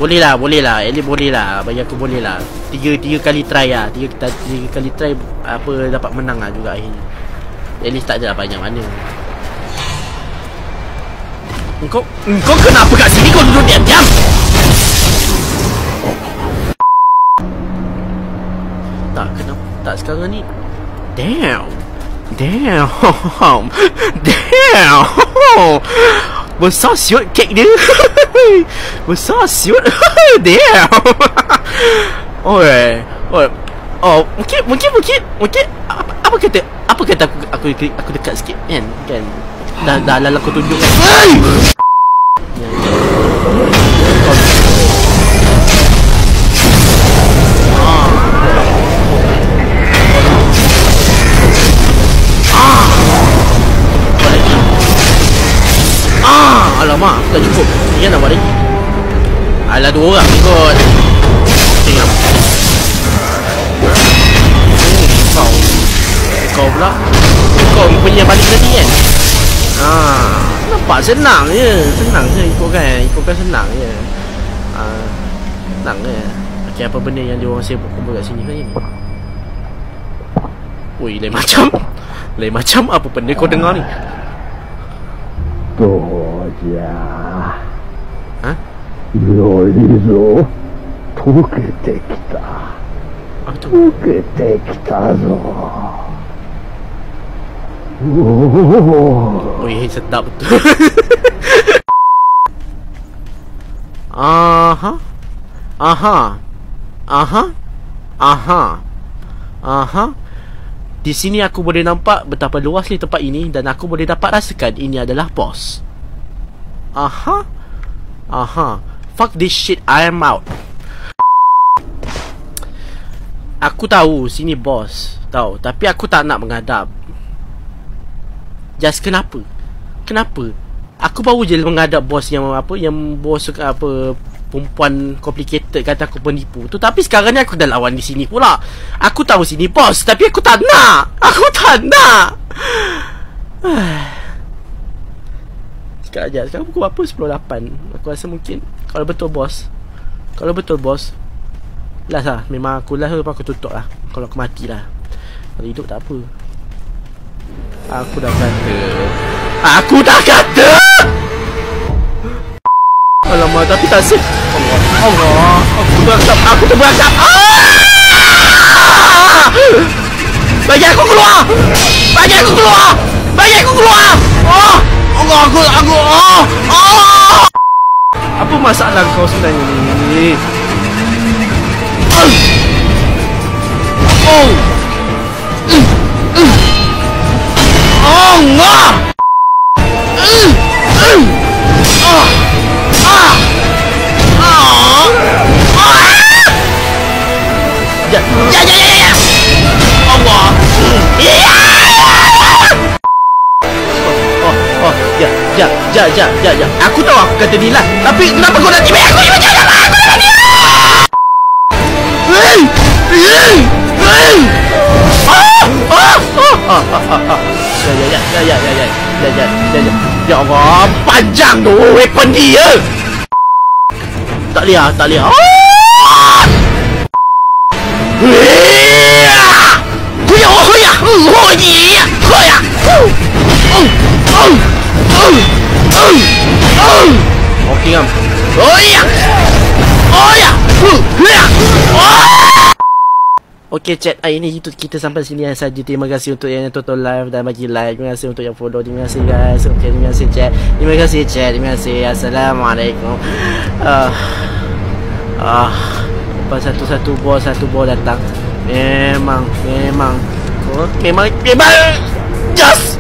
Boleh lah. Ellie boleh lah. Bagi aku boleh lah. Tiga kali try lah. Tiga kali try apa dapat menang lah juga akhirnya. Ellie tak adalah banyak mana. Engkau kenapa kat sini? Kau duduk diam-diam. Tak, kenapa? Tak sekarang ni. Damn. Besar siut kek dia. Besar siut. Damn. Oi. Oh, mungkin apa kata aku dekat sikit kan? Dah lah aku tunjuk kan. Alamak, tak cukup. Ni nak buat lagi. Alah, 2 orang kot. Tengok. Kau pula. Kau punya balik tadi kan? Nampak senang je. Ikutkan senang je. Senang je. Okay, apa benda yang dia orang sibuk kumpul kat sini kan ni? Ui, lain macam apa benda kau dengar ni? 多じゃ。よりぞ溶けてきた。溶けてきたぞ。Wih, sedap betul. Aha. Di sini aku boleh nampak betapa luasnya tempat ini dan aku boleh dapat rasakan ini adalah bos. Aha. Fuck this shit, I am out. Aku tahu sini bos, tahu, tapi aku tak nak menghadap. Just kenapa? Aku baru je menghadap bos yang apa, yang bos apa, perempuan complicated kata aku penipu tu. Tapi sekarang ni aku dah lawan di sini pula. Aku tahu sini bos, tapi aku tak nak. Sekarang pukul berapa? 10.08. Aku rasa mungkin Kalau betul bos last lah. Memang aku last, lepas aku tutup lah. Kalau aku mati lah. Kalau hidup tak apa. Aku dah kata alamak, tapi tak safe. Allah, aku terberasap. Bagi aku keluar. Oh, Allah, aku. Apa masalah kau sebenarnya ni? Allah. Ya. Allah. Ya. Aku tahu aku kata Dilan, tapi kenapa kau nak tiba aku? Ya Allah, panjang tu weapon dia. Tak lihat. Okey kan? Okey chat, hari ni kita sampai sini saja. Terima kasih untuk yang tonton live dan bagi like. Terima kasih untuk yang follow. Terima kasih guys. Okey, terima kasih chat. Terima kasih. Assalamualaikum. Lepas satu bos datang. Memang just